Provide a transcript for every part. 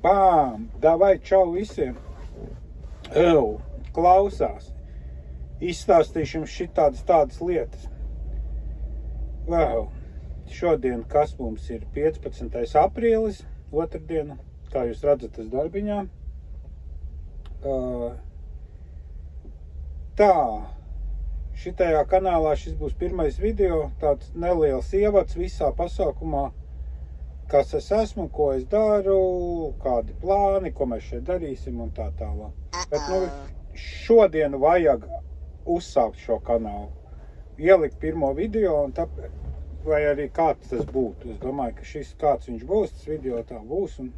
Pām! Davai, čau visiem! Klausās! Izstāstīšu jums šitādas lietas. Šodien, kas mums ir 15. aprīlis, otrdiena, kā jūs redzat, tas darbiņā. Šitajā kanālā šis būs pirmais video, tāds neliels ievads visā pasākumā, kas es esmu, ko es daru, kādi plāni, ko mēs šeit darīsim un tā tālāk. Bet šodien vajag uzsākt šo kanālu, ielikt pirmo video, un tāpēc, vai arī kāds tas būtu. Es domāju, ka šis kāds viņš būs, tas video tā būs, un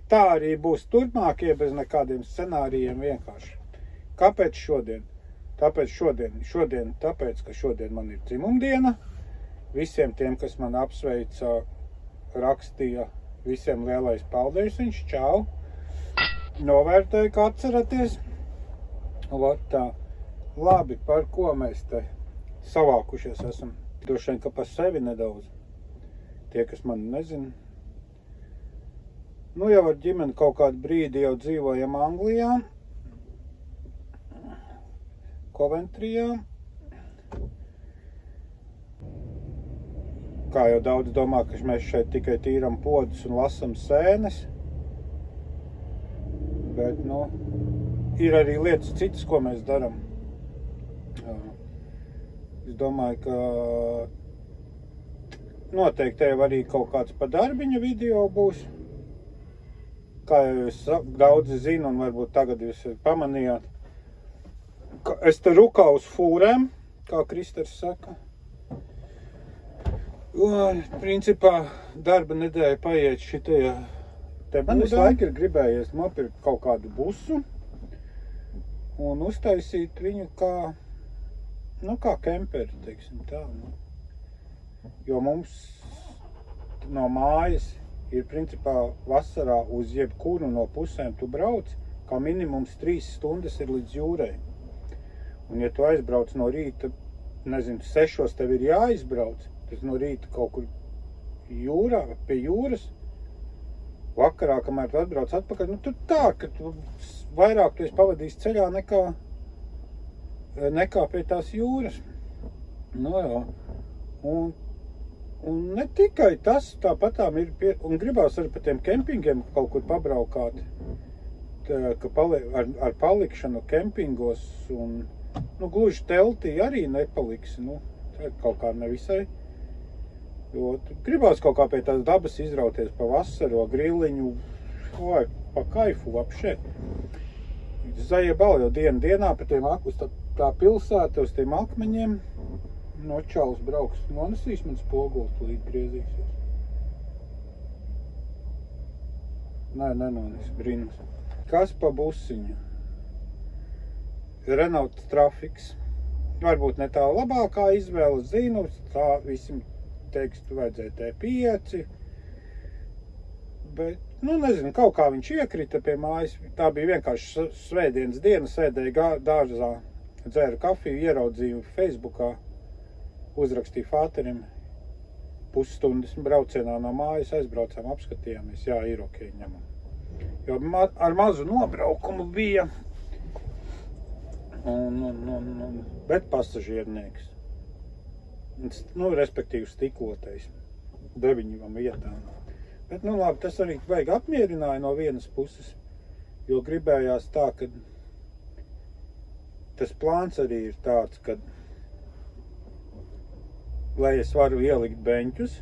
tā arī būs turpmākie bez nekādiem scenārijiem vienkārši. Kāpēc šodien? Tāpēc ka šodien man ir dzimumdiena. Visiem tiem, kas man apsveica, rakstīja, visiem lielais paldies viņš, čau. Novērtēju, kā atceraties. Labi, par ko mēs te savākušies esam. Droši vien, ka par sevi nedaudz. Tie, kas mani nezina. Jau ar ģimeni kaut kādu brīdi jau dzīvojam Anglijā. Coventrijā. Kā jau daudz domā, ka mēs šeit tikai tīram podus un lasam sēnes. Bet, ir arī lietas citas, ko mēs daram. Es domāju, ka noteikti tev arī kaut kāds pa darbiņa video būs. Kā jau jūs daudzi zinu, un varbūt tagad jūs pamanījāt. Es te rukā uz fūrēm, kā Kristers saka. Principā darba nedēļa paiet šitajā te būdā. Man visu laiku ir gribējies nopirkt kaut kādu busu un uztaisīt viņu kā kemperi, teiksim tā. Jo mums no mājas ir principā vasarā uz jebkuru no pusēm tu brauc, kā minimums 3 stundas ir līdz jūrai. Un ja tu aizbrauc no rīta, 6 tev ir jāizbrauc, tas no rīta kaut kur jūrā, pie jūras, vakarā, kamēr tu atbrauc atpakaļ, tur tā, ka tu vairāk tu esi pavadījis ceļā nekā pie tās jūras. Un ne tikai tas, tāpatām ir, un gribās arī pa tiem kempingiem kaut kur pabraukāt, ar palikšanu kempingos, un gluži teltī arī nepaliksi, tā kaut kā nevisai. Jo gribās kaut kā pie tās dabas izrauties pa vasaro griliņu, pa kaifu apšē. Zajebal jau dienā pa tiem uz tā pilsēta, uz tiem akmeņiem, nočaus brauks, nonesīs man spogulis, līdz griezīsies. Nenonis, brīnums. Kas pa busiņu? Renault Trafiks. Varbūt ne tā labākā izvēle, zinu, tā visiem teiks, tu vajadzēja T5. Bet, nezinu, kaut kā viņš iekrita pie mājas. Tā bija vienkārši svētdienas diena, sēdēja dārzā, dzēru kafiju, ieraudzīju Facebookā, uzrakstīju fāterim. Pusstundas braucienā no mājas aizbraucām, apskatījāmies, jā, ir ok, ņemam. Jo ar mazu nobraukumu bija, bet pasažiernieks. Respektīvi stiklotais 9 vietām. Bet, labi, tas arī vajag apmierināja no vienas puses, jo gribējās tā, ka tas plāns arī ir tāds, ka, lai es varu ielikt beņķus,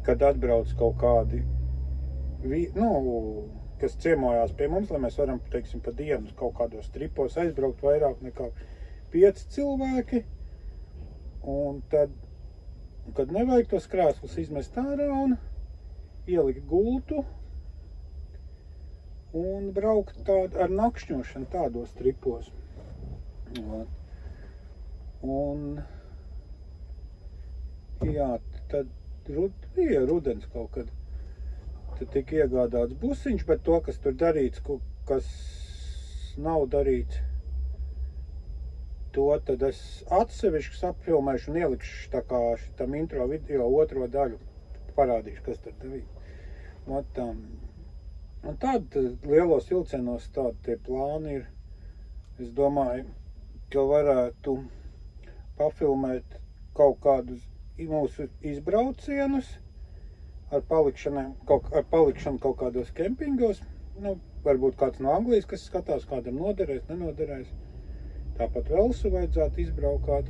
kad atbrauc kaut kādi, kas ciemojās pie mums, lai mēs varam, teiksim, pa dienu kaut kādos tripos aizbraukt vairāk nekā 5 cilvēki. Un tad, kad nevajag tos krēslus izmest ārā un ielikt gultu un braukt ar nakšņošanu tādos tripos. Un, jā, tad bija rudens kaut kad. Tad tika iegādāts busiņš, bet to, kas tur darīts, kas nav darīts, to tad es atsevišķi sapfilmēšu un ielikšu tā kā šitam intro video otro daļu. Parādīšu, kas tad bija. Un tādi lielos vilcienos tādi tie plāni ir. Es domāju, ka varētu pafilmēt kaut kādus mūsu izbraucienus ar palikšanu kaut kādos kempingos. Nu, varbūt kāds no Anglijas, kas skatās, kādam noderēs, nenoderēs. Tāpat Velsu vajadzētu izbraukāt.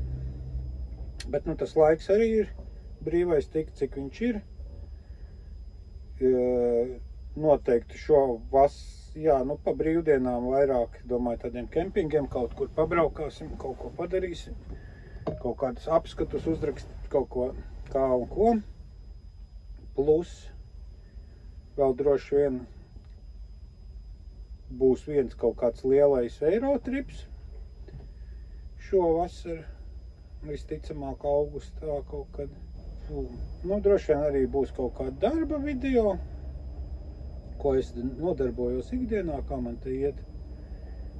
Bet, nu, tas laiks arī ir brīvais tik, cik viņš ir. Noteikti nu, pa brīvdienām vairāk, domāju, tādiem kempingiem kaut kur pabraukāsim, kaut ko padarīsim. Kaut kādus apskatus uzrakstīt, kaut ko kā un ko. Plus, vēl droši vien būs viens kaut kāds lielais Eirotrips šovasar, visticamāk augustā kaut kad. Nu, droši vien arī būs kaut kāda darba video, ko es nodarbojos ikdienā, kā man te iet.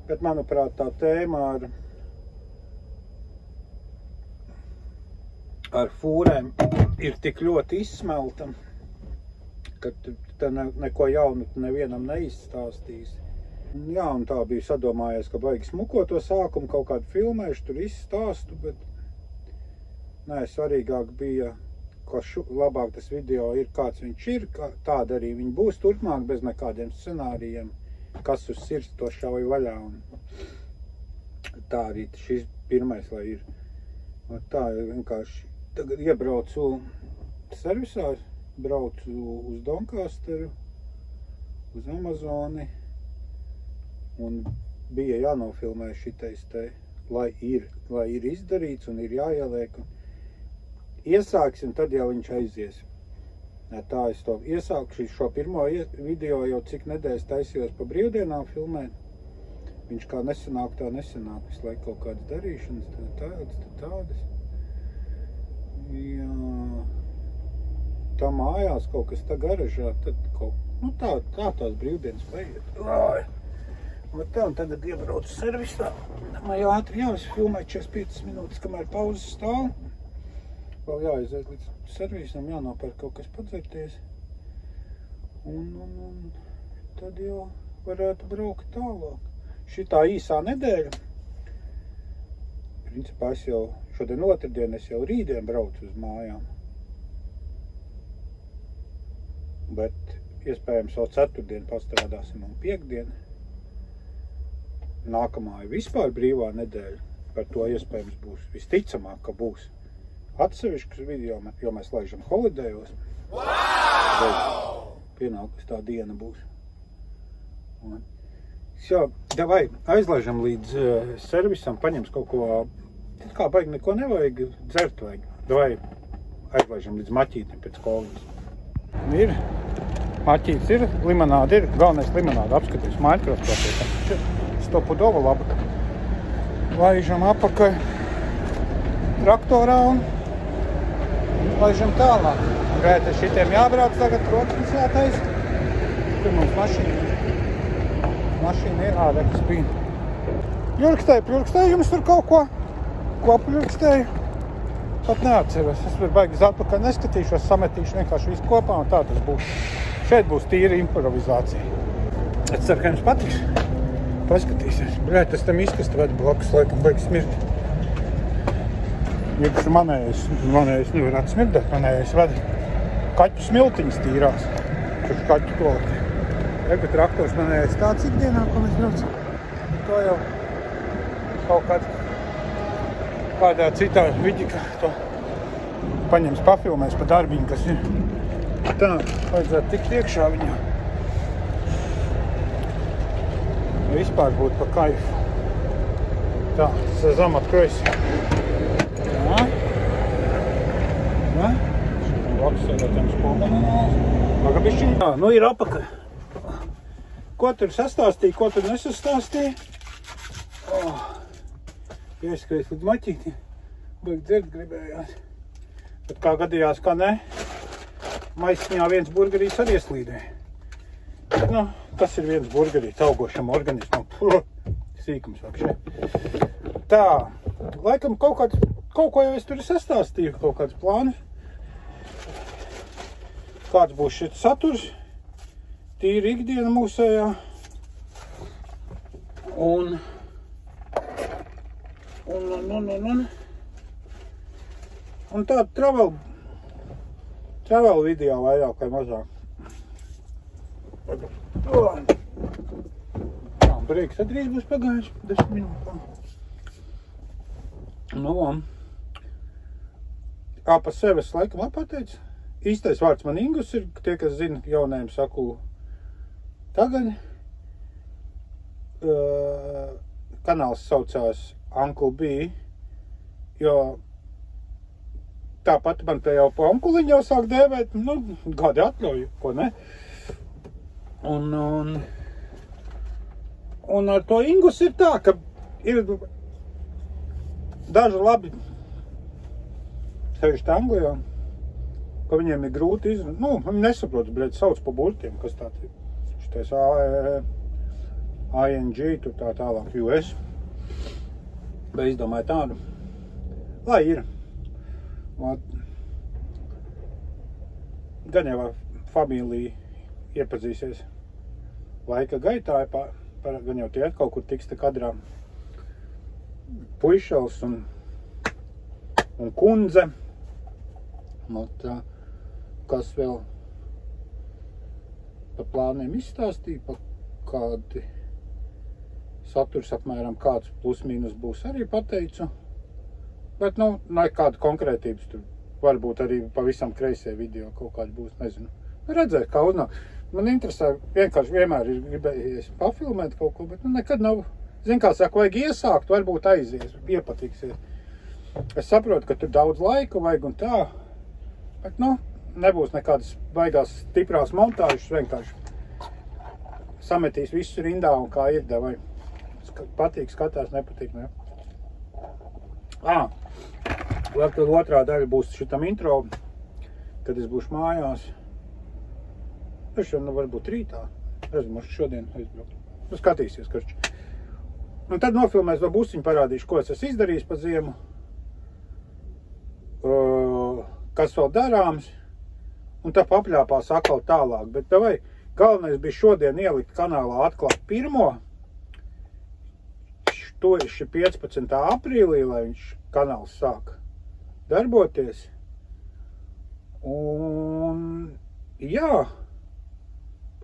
Bet, manuprāt, tā tēma ar fūrēm ir tik ļoti izsmelta, ka te neko jaunu nevienam neizstāstīs. Jā, un tā biju sadomājies, ka baigi smuko to sākumu, kaut kādu filmēšu, tur izstāstu, bet svarīgāk bija, ka labāk tas video ir, kāds viņš ir, tāda arī viņi būs turpmāk bez nekādiem scenārijiem, kas uz sirds to šauj vaļā. Un tā arī šis pirmais, lai ir. Un tā vienkārši tagad iebraucu servisā, braucu uz Doncasteru, uz Amazoni, un bija jānofilmē šitais te, lai ir izdarīts un ir jāieliek. Iesāksim, tad jau viņš aizies. Tā es to iesāku šo pirmo video jau cik nedēļas taisījos pa brīvdienām filmēt. Viņš kā nesanāk, tā nesanāk. Visu laiku kaut kādas darīšanas, tādas. Jā. Tā mājās kaut kas tā garažā, tad tās brīvdienas paiet. Un tagad iebraucu servisā. Man jau ātri jāsfilmē 45 minūtes, kamēr pauzes stāv. Vēl jāaiziet līdz servisam, jānopērk kaut kas padzerties. Un tad jau varētu braukt tālāk. Šitā īsā nedēļa. Principā es jau šodien otrdien, es jau rītdien braucu uz mājām. Bet iespējams vēl ceturtdien pastrādāsim un piekdien. Nākamā ir vispār brīvā nedēļa. Par to iespējams būs, visticamāk, ka būs atsevišķs video, jo mēs laižam holidejos. Wow! Pienākus tā diena būs. Jā, davai, aizlaižam līdz servisam, paņems kaut ko, kā baigi neko nevajag, dzert vajag. Davai, aizlaižam līdz maķītim pēc kolgas. Ir, maķītis ir, limonāde ir, galvenais limonāde, apskatīs Minecraft. Stopudova laba. Laižam apakaļ traktorā un laižam tālāk. Gaita šitiem jābrauc tagad, troksnis jātais. Tur mums mašīna ir ārēkas spīna. Pļurkstēju jums tur kaut ko pļurkstēju. Pat neatceros. Es baigi atpakaļ neskatīšos, sametīšu vienkārši visu kopā un tā tas būs. Šeit būs tīra improvizācija. Es ceru, ka jums patiks. Paskatīsies. Bļēt, tas tam izkasta ved blakus, laikam baigi smird. Ieguši manējais nevarētu smirdēt, manējais ved kaķu smiltiņas tīrās. Tur kaķu toletē. Ega traktors manējais tāds ikdienā, ko mēs braucam. To jau kaut kādā citā vidikā to paņems pafilmēs pa darbiņu, kas ir. Tā, vajadzētu tikt iekšā viņā. Vispār būtu pa kaifu. Tā, sezam откройся. Tā. Tā. Blakus sēdētiem spolmanās. Pagabišķiņ. Tā, nu ir apakaļ. Ko tur sastāstīja, ko tur nesastāstīja? Ieskrēs līdz maķītiem. Baigi dzert gribējās. Bet kā gadījās, kā ne, maisiņā viens burgerīts arī ieslīdēja. Nu, kas ir viens burgerīts augošam organismam? Sīkums vakšē. Tā, laikam kaut ko jau es tur sastāstīju, kaut kāds plāns. Kāds būs šeit saturs. tīri ikdiena mūsējā. Un tāda travel video vairāk vai mazāk. Brīks arī būs pagājuši 10 minūtēm. Pa sevi es laikam pateicu. Īstais vārds man Ingus ir, tie, kas zina, jaunajiem saku tagad. Kanāls saucās Uncle B, jo tāpat man te jau pa onkuliņu jau sāk dēvēt, gadi atļauju, ko ne. Un ar to Ingus ir tā, ka ir daži labi, sevišķi Anglijā, ka viņiem ir grūti izrunāt. Viņi nesaprot, sauc pa burtiem, kas tāds ir. Šitais ING, tur tā tālāk US. Bet izdomāju tādu. Lai ir. Gan jau familija iepazīsies laika gaitā, gan jau tie kaut kur tiks te kadrā puišals un kundze. Kas vēl pa plāniem izstāstīja, pa kādi saturs apmēram kāds plus mīnus būs arī pateicu. Bet, nekāda konkrētības tur. Varbūt arī pavisam kreisie video kaut kādi būs, nezinu. Redzēt, kā uznāk. Man interesē, vienkārši vienmēr ir gribējies pafilmēt kaut ko, bet nekad nav. Zin, kā saka, vajag iesākt, varbūt aizies, iepatiksies. Es saprotu, ka tur daudz laika vajag un tā, bet, nebūs nekādas baigās stiprās montāžas, vienkārši sametīs visu rindā un kā ir, vai patīk, skatās, nepatīk, ne? Tad otrā daļa būs šitam intro, kad es būšu mājās. Es jau varbūt rītā, esmu šodien aizbraukt. Skatīsies, karči. Un tad nofilmēs vēl busiņu, parādīšu, ko es esmu izdarījis pa ziemu. Kas vēl darāms. Un tā papļāpās atkal tālāk. Bet vai galvenais bija šodien ielikt kanālā atklāt pirmo. To ir 15. aprīlī, lai viņš kanāls sāk darboties. Un jā,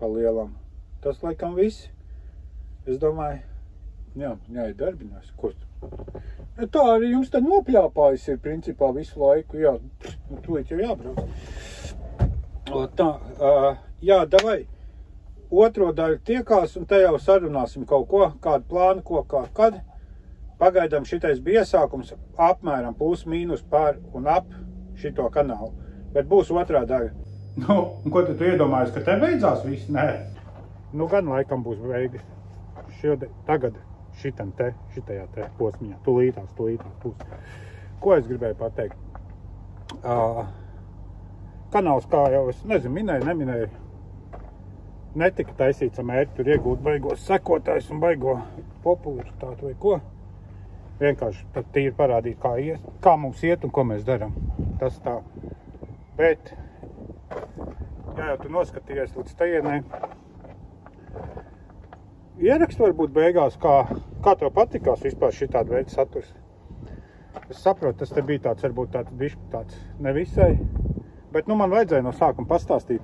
pa lielam. Tas laikam viss. Es domāju, ir darbinās. Tā arī jums tad nopļāpājas ir principā visu laiku. Jā, tūlīt jau jābrauc. Davai. Otro daļu tiekās un te jau sarunāsim kaut ko, kādu plānu, ko, kā, kad. Pagaidām šitais bija iesākums apmēram plus mīnus pār un ap šito kanālu. Bet būs otrā daļa. Un ko tu iedomājies, ka te beidzās viss? Nē. Gan laikam būs beigas. Tagad šitajā te posmiņā. Tulītās būs. Ko es gribēju pateikt? Kanāls, kā jau es minēju, neminēju. Netika taisīts ar mērķi tur iegūt baigos sekotājs un baigo popularitāti vai ko. Vienkārši tad tīri parādīt, kā mums iet un ko mēs darām. Tas tā. Bet, jau tu noskatījies līdz tajienai, ierakst varbūt beigās, kā tev patikās vispār šitāda veida saturs. Es saprotu, tas te bija tāds, varbūt tāds nevisai, bet man vajadzēja no sākuma pastāstīt,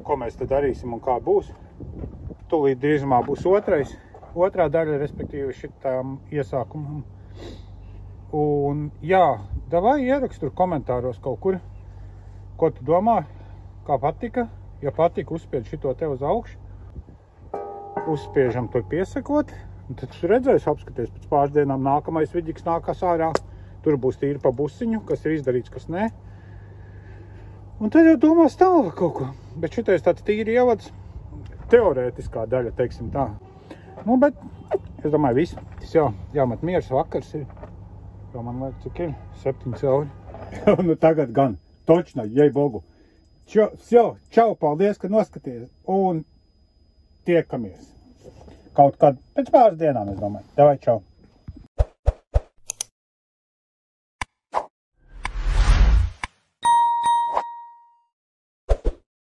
ko mēs te darīsim un kā būs. Tūlīt drīzumā būs otrā daļa, respektīvi šitām iesākumam. Un jā, davai ierakst tur komentāros kaut kur, ko tu domā, kā patika. Ja patika, uzspiež šito te uz augšu. Uzspiežam tur piesakot. Un tad tu redzēsi, apskaties pēc pāris dienām nākamais vidiks nākās ārā. Tur būs tīri pa busiņu, kas ir izdarīts, kas nē. Un tad jau domās tālāk kaut ko. Bet šitais tāds tīri ievads, teorētiskā daļa, teiksim tā. Bet es domāju, viss. Tas jāmet miers, vakars ir. Jo man liek, cik ir? 7 cauri. Tagad gan. Točno, jei bogu. Čau, paldies, ka noskaties. Un tiekamies. Kaut kad pēc pāris dienām, es domāju. Davai, čau.